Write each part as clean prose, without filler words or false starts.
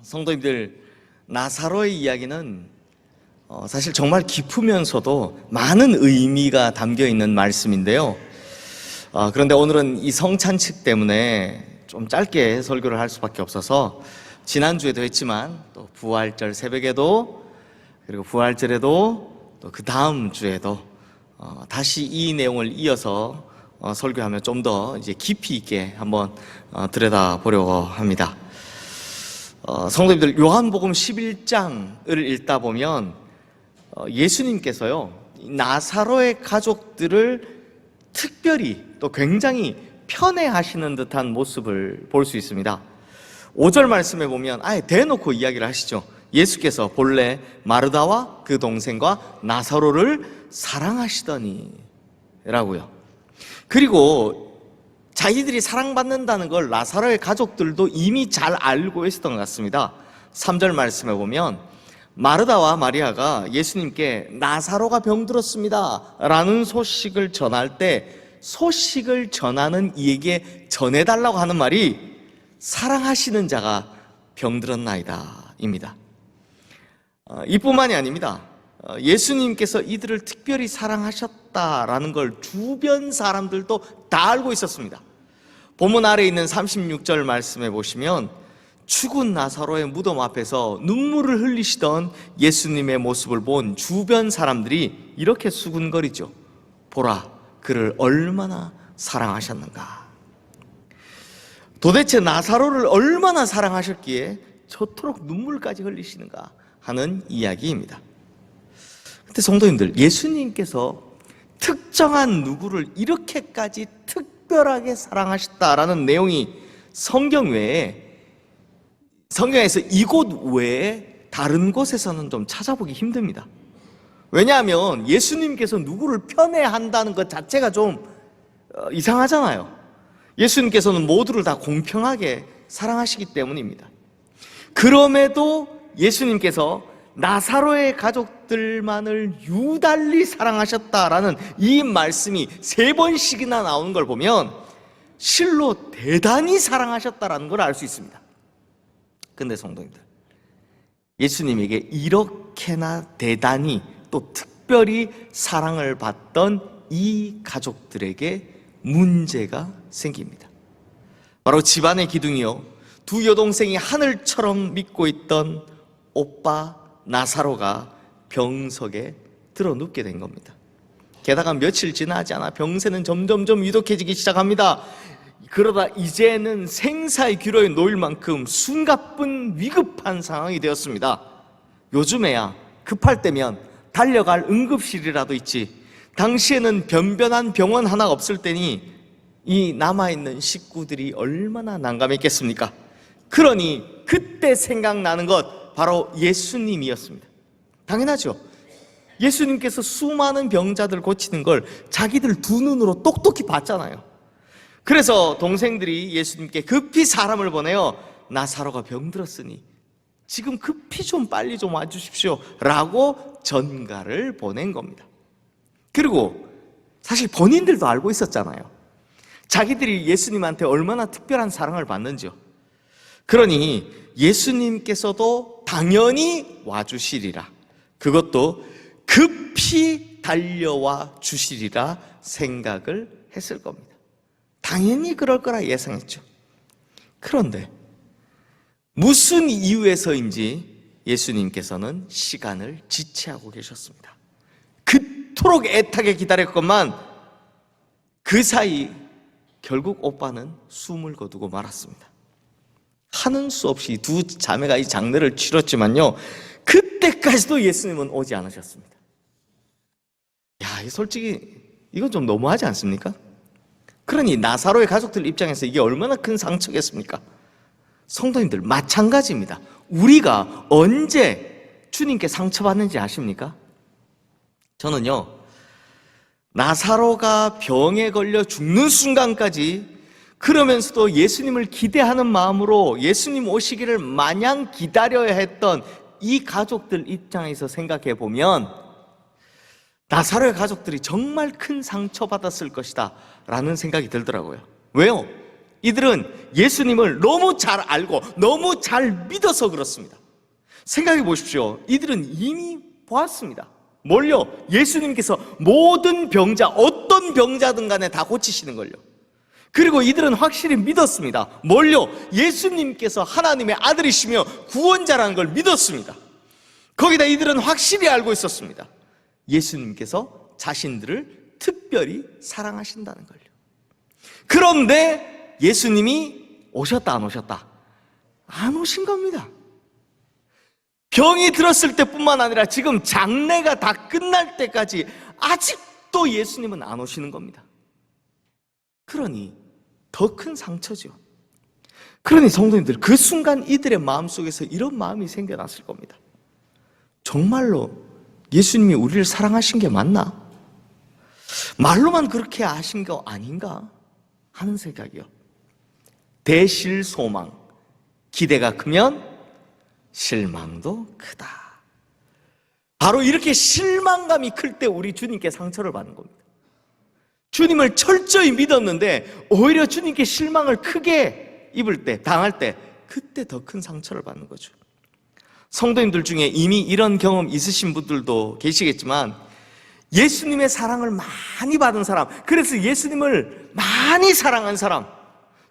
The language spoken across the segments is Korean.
성도님들, 나사로의 이야기는 사실 정말 깊으면서도 많은 의미가 담겨 있는 말씀인데요. 그런데 오늘은 이 성찬식 때문에 좀 짧게 설교를 할 수밖에 없어서 지난주에도 했지만 또 부활절 새벽에도 그리고 부활절에도 또 그 다음 주에도 다시 이 내용을 이어서 설교하면 좀 더 이제 깊이 있게 한번 들여다보려고 합니다. 성도님들, 요한복음 11장을 읽다 보면 예수님께서요, 나사로의 가족들을 특별히 또 굉장히 편애하시는 듯한 모습을 볼 수 있습니다. 5절 말씀에 보면 아예 대놓고 이야기를 하시죠. 예수께서 본래 마르다와 그 동생과 나사로를 사랑하시더니 라고요. 그리고 자기들이 사랑받는다는 걸 나사로의 가족들도 이미 잘 알고 있었던 것 같습니다. 3절 말씀에 보면 마르다와 마리아가 예수님께 나사로가 병들었습니다 라는 소식을 전할 때 소식을 전하는 이에게 전해달라고 하는 말이 사랑하시는 자가 병들었나이다 입니다. 이뿐만이 아닙니다. 예수님께서 이들을 특별히 사랑하셨다라는 걸 주변 사람들도 다 알고 있었습니다. 본문 아래에 있는 36절 말씀에 보시면 죽은 나사로의 무덤 앞에서 눈물을 흘리시던 예수님의 모습을 본 주변 사람들이 이렇게 수군거리죠. 보라, 그를 얼마나 사랑하셨는가. 도대체 나사로를 얼마나 사랑하셨기에 저토록 눈물까지 흘리시는가 하는 이야기입니다. 근데 성도님들, 예수님께서 특정한 누구를 이렇게까지 특별하게 사랑하셨다라는 내용이 성경에서 이곳 외에 다른 곳에서는 좀 찾아보기 힘듭니다. 왜냐하면 예수님께서 누구를 편애한다는 것 자체가 좀 이상하잖아요. 예수님께서는 모두를 다 공평하게 사랑하시기 때문입니다. 그럼에도 예수님께서 나사로의 가족들만을 유달리 사랑하셨다라는 이 말씀이 3번씩이나 나오는 걸 보면 실로 대단히 사랑하셨다라는 걸 알 수 있습니다. 근데 성도님들, 예수님에게 이렇게나 대단히 또 특별히 사랑을 받던 이 가족들에게 문제가 생깁니다. 바로 집안의 기둥이요, 두 여동생이 하늘처럼 믿고 있던 오빠 나사로가 병석에 들어 눕게 된 겁니다. 게다가 며칠 지나지 않아 병세는 점점점 위독해지기 시작합니다. 그러다 이제는 생사의 기로에 놓일 만큼 숨가쁜 위급한 상황이 되었습니다. 요즘에야 급할 때면 달려갈 응급실이라도 있지, 당시에는 변변한 병원 하나가 없을 때니 이 남아있는 식구들이 얼마나 난감했겠습니까? 그러니 그때 생각나는 것 바로 예수님이었습니다. 당연하죠. 예수님께서 수많은 병자들 고치는 걸 자기들 두 눈으로 똑똑히 봤잖아요. 그래서 동생들이 예수님께 급히 사람을 보내어 나사로가 병들었으니 지금 급히 좀 빨리 좀 와주십시오 라고 전가를 보낸 겁니다. 그리고 사실 본인들도 알고 있었잖아요. 자기들이 예수님한테 얼마나 특별한 사랑을 받는지요. 그러니 예수님께서도 당연히 와주시리라, 그것도 급히 달려와 주시리라 생각을 했을 겁니다. 당연히 그럴 거라 예상했죠. 그런데 무슨 이유에서인지 예수님께서는 시간을 지체하고 계셨습니다. 그토록 애타게 기다렸건만 그 사이 결국 오빠는 숨을 거두고 말았습니다. 하는 수 없이 두 자매가 이 장례를 치렀지만요, 그때까지도 예수님은 오지 않으셨습니다. 솔직히 이건 좀 너무하지 않습니까? 그러니 나사로의 가족들 입장에서 이게 얼마나 큰 상처겠습니까? 성도님들, 마찬가지입니다. 우리가 언제 주님께 상처받는지 아십니까? 저는요, 나사로가 병에 걸려 죽는 순간까지 그러면서도 예수님을 기대하는 마음으로 예수님 오시기를 마냥 기다려야 했던 이 가족들 입장에서 생각해 보면 나사로의 가족들이 정말 큰 상처받았을 것이다 라는 생각이 들더라고요. 왜요? 이들은 예수님을 너무 잘 알고 너무 잘 믿어서 그렇습니다. 생각해 보십시오. 이들은 이미 보았습니다. 뭘요? 예수님께서 모든 병자, 어떤 병자든 간에 다 고치시는 걸요. 그리고 이들은 확실히 믿었습니다. 뭘요? 예수님께서 하나님의 아들이시며 구원자라는 걸 믿었습니다. 거기다 이들은 확실히 알고 있었습니다. 예수님께서 자신들을 특별히 사랑하신다는 걸요. 그런데 예수님이 오셨다 안 오셨다? 안 오신 겁니다. 병이 들었을 때뿐만 아니라 지금 장례가 다 끝날 때까지 아직도 예수님은 안 오시는 겁니다. 그러니 더 큰 상처죠. 그러니 성도님들, 그 순간 이들의 마음속에서 이런 마음이 생겨났을 겁니다. 정말로 예수님이 우리를 사랑하신 게 맞나? 말로만 그렇게 아신 거 아닌가 하는 생각이요. 대실소망, 기대가 크면 실망도 크다. 바로 이렇게 실망감이 클 때 우리 주님께 상처를 받는 겁니다. 주님을 철저히 믿었는데 오히려 주님께 실망을 크게 입을 때, 당할 때, 그때 더 큰 상처를 받는 거죠. 성도님들 중에 이미 이런 경험 있으신 분들도 계시겠지만, 예수님의 사랑을 많이 받은 사람, 그래서 예수님을 많이 사랑한 사람,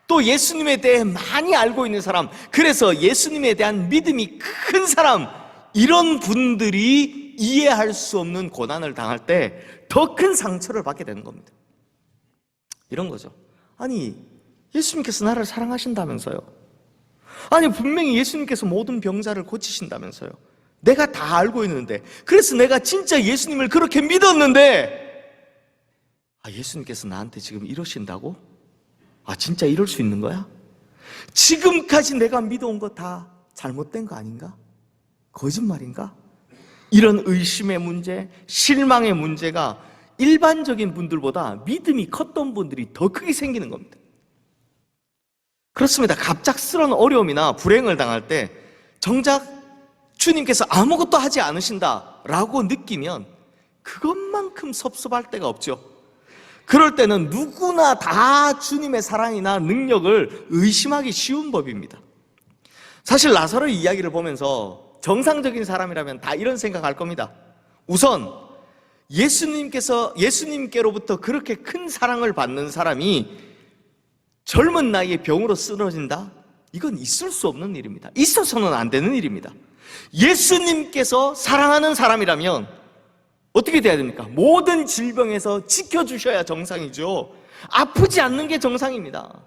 또 예수님에 대해 많이 알고 있는 사람, 그래서 예수님에 대한 믿음이 큰 사람, 이런 분들이 이해할 수 없는 고난을 당할 때 더 큰 상처를 받게 되는 겁니다. 이런 거죠. 아니, 예수님께서 나를 사랑하신다면서요. 아니, 분명히 예수님께서 모든 병자를 고치신다면서요. 내가 다 알고 있는데, 그래서 내가 진짜 예수님을 그렇게 믿었는데, 예수님께서 나한테 지금 이러신다고? 진짜 이럴 수 있는 거야? 지금까지 내가 믿어온 거 다 잘못된 거 아닌가? 거짓말인가? 이런 의심의 문제, 실망의 문제가 일반적인 분들보다 믿음이 컸던 분들이 더 크게 생기는 겁니다. 그렇습니다. 갑작스러운 어려움이나 불행을 당할 때 정작 주님께서 아무것도 하지 않으신다라고 느끼면 그것만큼 섭섭할 데가 없죠. 그럴 때는 누구나 다 주님의 사랑이나 능력을 의심하기 쉬운 법입니다. 사실 나사로의 이야기를 보면서 정상적인 사람이라면 다 이런 생각할 겁니다. 우선 예수님께로부터 그렇게 큰 사랑을 받는 사람이 젊은 나이에 병으로 쓰러진다? 이건 있을 수 없는 일입니다. 있어서는 안 되는 일입니다. 예수님께서 사랑하는 사람이라면 어떻게 돼야 됩니까? 모든 질병에서 지켜주셔야 정상이죠. 아프지 않는 게 정상입니다.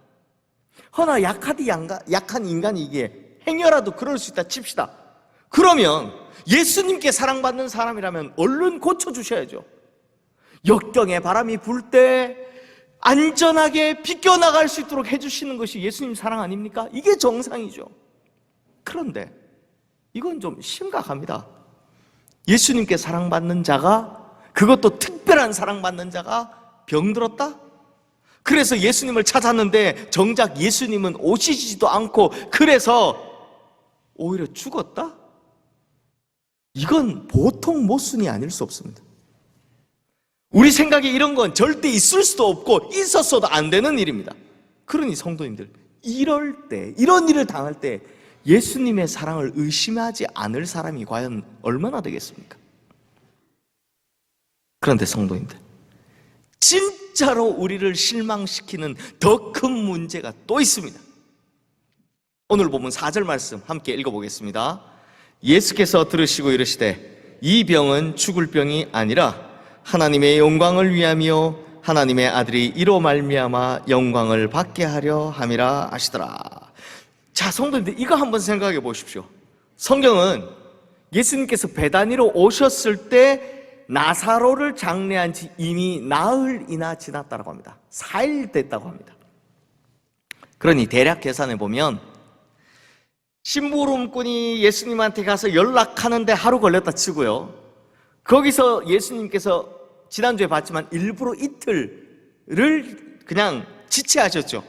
허나 약한 인간이기에 행여라도 그럴 수 있다 칩시다. 그러면 예수님께 사랑받는 사람이라면 얼른 고쳐주셔야죠. 역경의 바람이 불 때 안전하게 비껴나갈 수 있도록 해주시는 것이 예수님 사랑 아닙니까? 이게 정상이죠. 그런데 이건 좀 심각합니다. 예수님께 사랑받는 자가, 그것도 특별한 사랑받는 자가 병들었다? 그래서 예수님을 찾았는데 정작 예수님은 오시지도 않고 그래서 오히려 죽었다? 이건 보통 모순이 아닐 수 없습니다. 우리 생각에 이런 건 절대 있을 수도 없고 있었어도 안 되는 일입니다. 그러니 성도님들, 이럴 때, 이런 일을 당할 때 예수님의 사랑을 의심하지 않을 사람이 과연 얼마나 되겠습니까? 그런데 성도님들, 진짜로 우리를 실망시키는 더 큰 문제가 또 있습니다. 오늘 본문 4절 말씀 함께 읽어보겠습니다. 예수께서 들으시고 이르시되 이 병은 죽을 병이 아니라 하나님의 영광을 위하며 하나님의 아들이 이로 말미암아 영광을 받게 하려 함이라 하시더라. 자, 성도님들, 이거 한번 생각해 보십시오. 성경은 예수님께서 베다니로 오셨을 때 나사로를 장례한 지 이미 나흘이나 지났다고 합니다. 4일 됐다고 합니다. 그러니 대략 계산해 보면 심부름꾼이 예수님한테 가서 연락하는데 하루 걸렸다 치고요, 거기서 예수님께서 지난주에 봤지만 일부러 이틀을 그냥 지체하셨죠.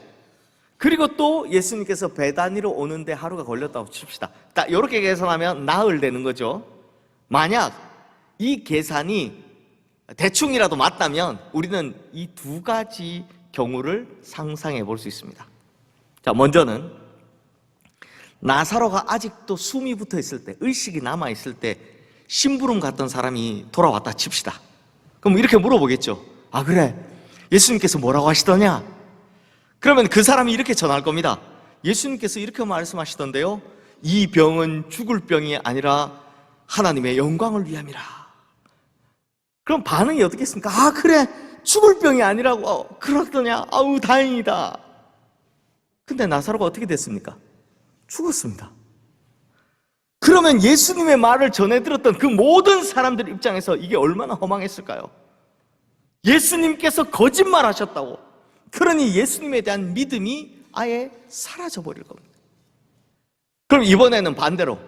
그리고 또 예수님께서 베다니로 오는데 하루가 걸렸다고 칩시다. 딱 이렇게 계산하면 나흘 되는 거죠. 만약 이 계산이 대충이라도 맞다면 우리는 이 두 가지 경우를 상상해 볼 수 있습니다. 자, 먼저는 나사로가 아직도 숨이 붙어 있을 때, 의식이 남아 있을 때 심부름 갔던 사람이 돌아왔다 칩시다. 그럼 이렇게 물어보겠죠. 아, 그래, 예수님께서 뭐라고 하시더냐? 그러면 그 사람이 이렇게 전할 겁니다. 예수님께서 이렇게 말씀하시던데요, 이 병은 죽을 병이 아니라 하나님의 영광을 위함이라. 그럼 반응이 어떻겠습니까? 아, 그래, 죽을 병이 아니라고 그러더냐? 아우, 다행이다. 근데 나사로가 어떻게 됐습니까? 죽었습니다. 그러면 예수님의 말을 전해 들었던 그 모든 사람들 입장에서 이게 얼마나 허망했을까요? 예수님께서 거짓말하셨다고. 그러니 예수님에 대한 믿음이 아예 사라져 버릴 겁니다. 그럼 이번에는 반대로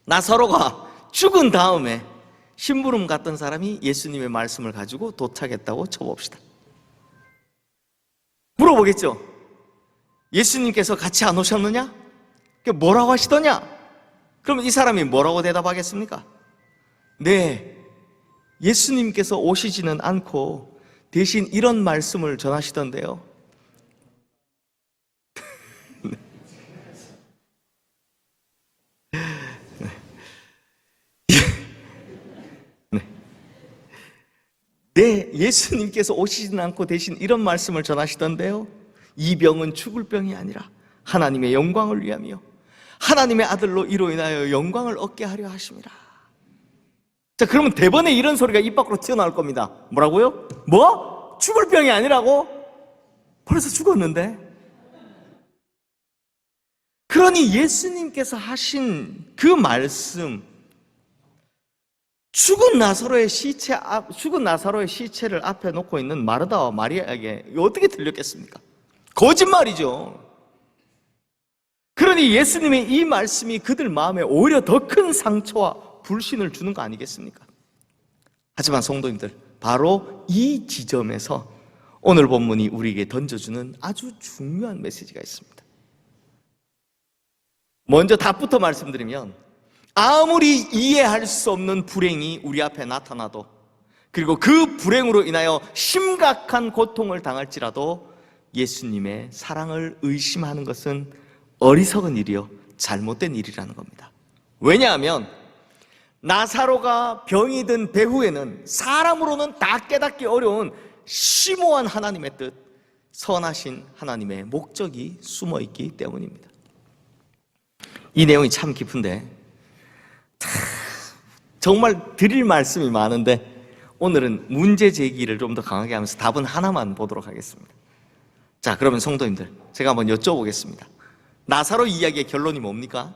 나사로가 죽은 다음에 심부름 갔던 사람이 예수님의 말씀을 가지고 도착했다고 쳐봅시다. 물어보겠죠. 예수님께서 같이 안 오셨느냐? 뭐라고 하시더냐? 그러면 이 사람이 뭐라고 대답하겠습니까? 네, 예수님께서 오시지는 않고 대신 이런 말씀을 전하시던데요. 네, 예수님께서 오시지는 않고 대신 이런 말씀을 전하시던데요. 이 병은 죽을 병이 아니라 하나님의 영광을 위함이요 하나님의 아들로 이로 인하여 영광을 얻게 하려 하심이라. 자, 그러면 대번에 이런 소리가 입 밖으로 튀어나올 겁니다. 뭐라고요? 뭐? 죽을 병이 아니라고? 벌써 죽었는데? 그러니 예수님께서 하신 그 말씀, 죽은 나사로의 시체를 앞에 놓고 있는 마르다와 마리아에게 어떻게 들렸겠습니까? 거짓말이죠. 그러니 예수님의 이 말씀이 그들 마음에 오히려 더 큰 상처와 불신을 주는 거 아니겠습니까? 하지만 성도님들, 바로 이 지점에서 오늘 본문이 우리에게 던져주는 아주 중요한 메시지가 있습니다. 먼저 답부터 말씀드리면, 아무리 이해할 수 없는 불행이 우리 앞에 나타나도, 그리고 그 불행으로 인하여 심각한 고통을 당할지라도 예수님의 사랑을 의심하는 것은 어리석은 일이요 잘못된 일이라는 겁니다. 왜냐하면 나사로가 병이 든 배후에는 사람으로는 다 깨닫기 어려운 심오한 하나님의 뜻, 선하신 하나님의 목적이 숨어 있기 때문입니다. 이 내용이 참 깊은데 정말 드릴 말씀이 많은데 오늘은 문제 제기를 좀 더 강하게 하면서 답은 하나만 보도록 하겠습니다. 자, 그러면 성도님들, 제가 한번 여쭤보겠습니다. 나사로 이야기의 결론이 뭡니까?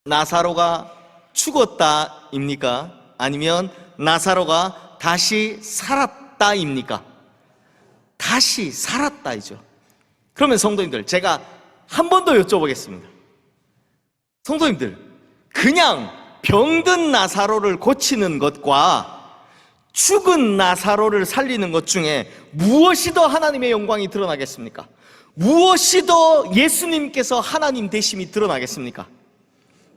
나사로가 죽었다입니까? 아니면 나사로가 다시 살았다입니까? 다시 살았다이죠. 그러면 성도님들, 제가 한 번 더 여쭤보겠습니다. 성도님들, 그냥 병든 나사로를 고치는 것과 죽은 나사로를 살리는 것 중에 무엇이 더 하나님의 영광이 드러나겠습니까? 무엇이 더 예수님께서 하나님 되심이 드러나겠습니까?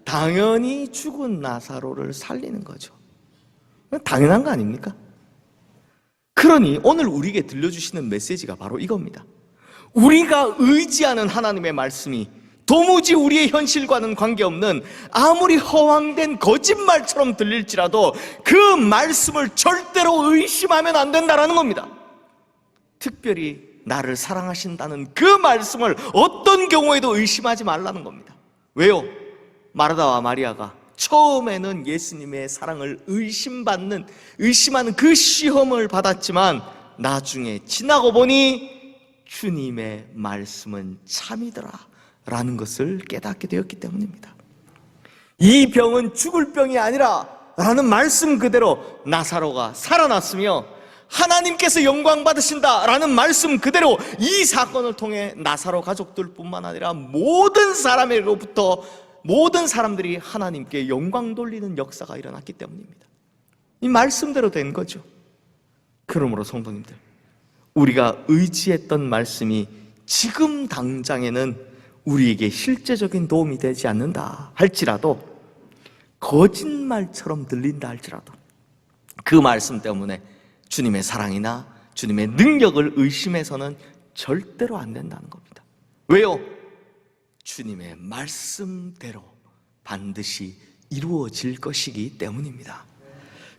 당연히 죽은 나사로를 살리는 거죠. 당연한 거 아닙니까? 그러니 오늘 우리에게 들려주시는 메시지가 바로 이겁니다. 우리가 의지하는 하나님의 말씀이 도무지 우리의 현실과는 관계없는 아무리 허황된 거짓말처럼 들릴지라도 그 말씀을 절대로 의심하면 안 된다는 겁니다. 특별히 나를 사랑하신다는 그 말씀을 어떤 경우에도 의심하지 말라는 겁니다. 왜요? 마르다와 마리아가 처음에는 예수님의 사랑을 의심하는 그 시험을 받았지만 나중에 지나고 보니 주님의 말씀은 참이더라 라는 것을 깨닫게 되었기 때문입니다. 이 병은 죽을 병이 아니라 라는 말씀 그대로 나사로가 살아났으며 하나님께서 영광 받으신다 라는 말씀 그대로 이 사건을 통해 나사로 가족들뿐만 아니라 모든 사람들이 하나님께 영광 돌리는 역사가 일어났기 때문입니다. 이 말씀대로 된 거죠. 그러므로 성도님들, 우리가 의지했던 말씀이 지금 당장에는 우리에게 실제적인 도움이 되지 않는다 할지라도, 거짓말처럼 들린다 할지라도 그 말씀 때문에 주님의 사랑이나 주님의 능력을 의심해서는 절대로 안 된다는 겁니다. 왜요? 주님의 말씀대로 반드시 이루어질 것이기 때문입니다.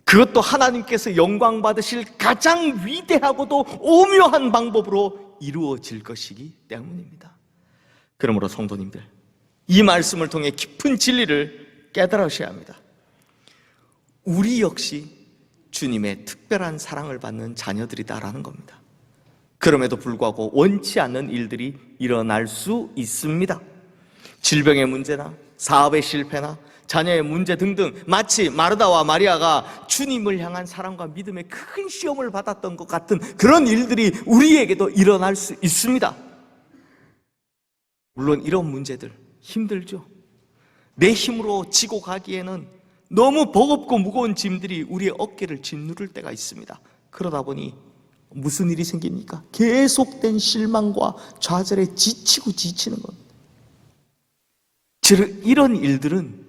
그것도 하나님께서 영광 받으실 가장 위대하고도 오묘한 방법으로 이루어질 것이기 때문입니다. 그러므로 성도님들, 이 말씀을 통해 깊은 진리를 깨달으셔야 합니다. 우리 역시 주님의 특별한 사랑을 받는 자녀들이다라는 겁니다. 그럼에도 불구하고 원치 않는 일들이 일어날 수 있습니다. 질병의 문제나 사업의 실패나 자녀의 문제 등등, 마치 마르다와 마리아가 주님을 향한 사랑과 믿음의 큰 시험을 받았던 것 같은 그런 일들이 우리에게도 일어날 수 있습니다. 물론 이런 문제들 힘들죠. 내 힘으로 지고 가기에는 너무 버겁고 무거운 짐들이 우리의 어깨를 짓누를 때가 있습니다. 그러다 보니 무슨 일이 생깁니까? 계속된 실망과 좌절에 지치고 지치는 겁니다. 이런 일들은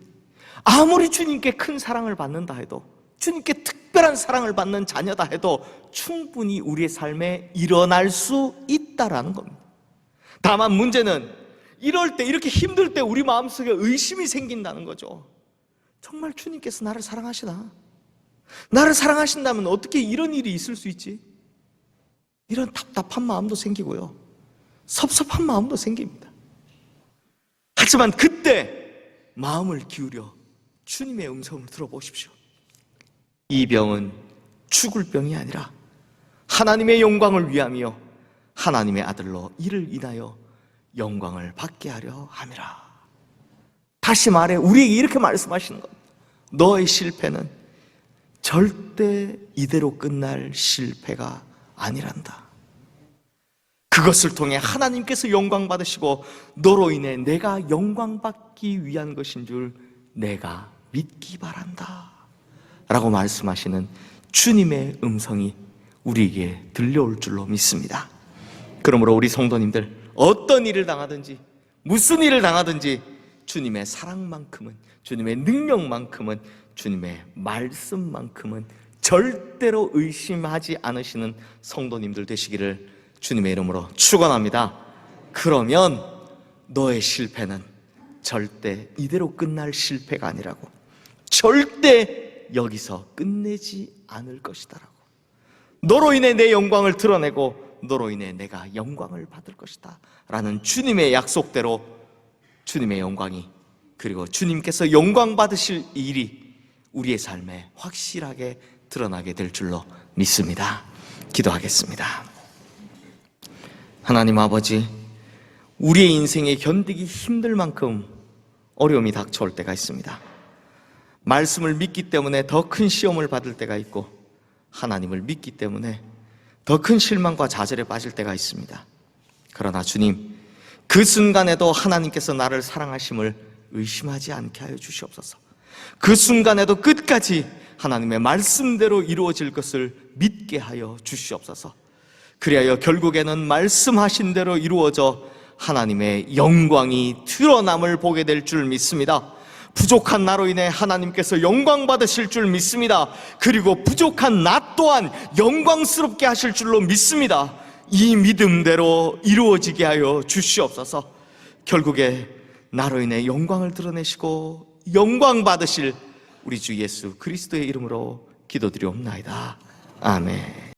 아무리 주님께 큰 사랑을 받는다 해도, 주님께 특별한 사랑을 받는 자녀다 해도 충분히 우리의 삶에 일어날 수 있다라는 겁니다. 다만 문제는 이럴 때, 이렇게 힘들 때 우리 마음속에 의심이 생긴다는 거죠. 정말 주님께서 나를 사랑하시나? 나를 사랑하신다면 어떻게 이런 일이 있을 수 있지? 이런 답답한 마음도 생기고요, 섭섭한 마음도 생깁니다. 하지만 그때 마음을 기울여 주님의 음성을 들어보십시오. 이 병은 죽을 병이 아니라 하나님의 영광을 위함이요 하나님의 아들로 이를 인하여 영광을 받게 하려 함이라. 다시 말해 우리에게 이렇게 말씀하시는 겁니다. 너의 실패는 절대 이대로 끝날 실패가 아니란다. 그것을 통해 하나님께서 영광 받으시고 너로 인해 내가 영광 받기 위한 것인 줄 내가 믿기 바란다 라고 말씀하시는 주님의 음성이 우리에게 들려올 줄로 믿습니다. 그러므로 우리 성도님들, 어떤 일을 당하든지 무슨 일을 당하든지 주님의 사랑만큼은, 주님의 능력만큼은, 주님의 말씀만큼은 절대로 의심하지 않으시는 성도님들 되시기를 주님의 이름으로 축원합니다. 그러면 너의 실패는 절대 이대로 끝날 실패가 아니라고, 절대 여기서 끝내지 않을 것이다라고, 너로 인해 내 영광을 드러내고 너로 인해 내가 영광을 받을 것이다 라는 주님의 약속대로 주님의 영광이, 그리고 주님께서 영광 받으실 일이 우리의 삶에 확실하게 드러나게 될 줄로 믿습니다. 기도하겠습니다. 하나님 아버지, 우리의 인생에 견디기 힘들 만큼 어려움이 닥쳐올 때가 있습니다. 말씀을 믿기 때문에 더 큰 시험을 받을 때가 있고, 하나님을 믿기 때문에 더 큰 실망과 좌절에 빠질 때가 있습니다. 그러나 주님, 그 순간에도 하나님께서 나를 사랑하심을 의심하지 않게 하여 주시옵소서. 그 순간에도 끝까지 하나님의 말씀대로 이루어질 것을 믿게 하여 주시옵소서. 그리하여 결국에는 말씀하신 대로 이루어져 하나님의 영광이 드러남을 보게 될 줄 믿습니다. 부족한 나로 인해 하나님께서 영광 받으실 줄 믿습니다. 그리고 부족한 나 또한 영광스럽게 하실 줄로 믿습니다. 이 믿음대로 이루어지게 하여 주시옵소서. 결국에 나로 인해 영광을 드러내시고 영광 받으실 우리 주 예수 그리스도의 이름으로 기도드리옵나이다. 아멘.